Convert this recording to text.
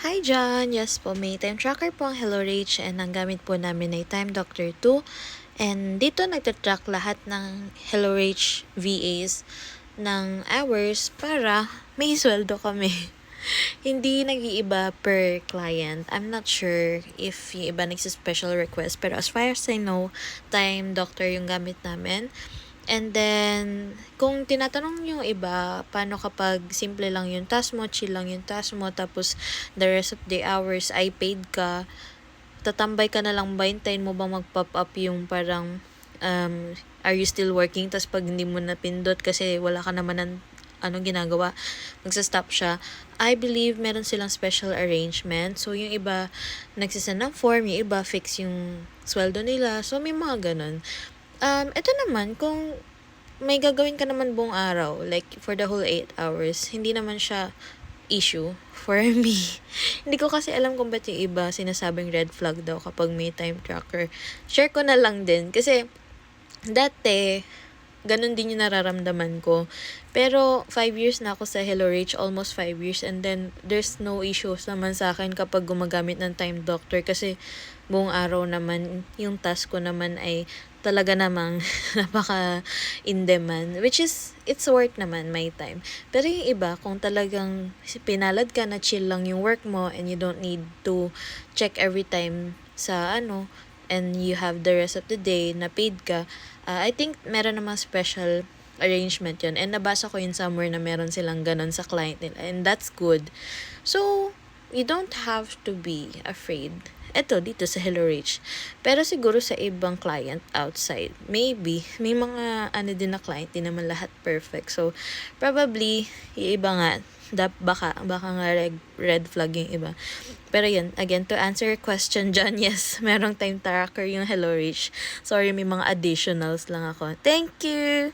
Hi John! Yes po, may time tracker po ang HelloRage and ang gamit po namin ay Time Doctor 2. And dito nagtatrack lahat ng HelloRage VAs ng hours para may sweldo kami. Hindi nag-iiba per client. I'm not sure if yung iba nagsa-special request. Pero as far as I know, Time Doctor yung gamit namin. And then, kung tinatanong yung iba, paano kapag simple lang yung task mo, chill lang yung task mo, tapos the rest of the hours ay paid ka, tatambay ka na lang ba, hintayin mo bang mag-pop up yung parang, are you still working? Tapos pag hindi mo napindot kasi wala ka naman ng ginagawa, magsa-stop siya. I believe meron silang special arrangement. So, yung iba nagsisend ng form, yung iba fix yung sweldo nila. So, may mga ganun. Ito naman, kung may gagawin ka naman buong araw, like for the whole 8 hours, hindi naman siya issue for me. Hindi ko kasi alam kung ba't yung iba sinasabing red flag daw kapag may time tracker. Share ko na lang din. Kasi, dati, ganun din yung nararamdaman ko. Pero, 5 years na ako sa HelloRage, almost 5 years, and then, there's no issues naman sa akin kapag gumagamit ng Time Doctor kasi buong araw naman, yung task ko naman ay talaga namang napaka in demand, which is, it's worth naman my time. Pero yung iba, kung talagang pinalad ka na chill lang yung work mo and you don't need to check every time sa and you have the rest of the day na paid ka, I think meron namang special arrangement yun. And nabasa ko yun somewhere na meron silang ganun sa client nila. And that's good. So, you don't have to be afraid. Eto, dito sa HelloRage. Pero siguro sa ibang client outside, maybe, may mga din na client, di naman lahat perfect. So, probably, yung iba nga, baka nga red flag yung iba. Pero yun, again, to answer your question, John, yes, merong time tracker yung HelloRage. Sorry, may mga additionals lang ako. Thank you!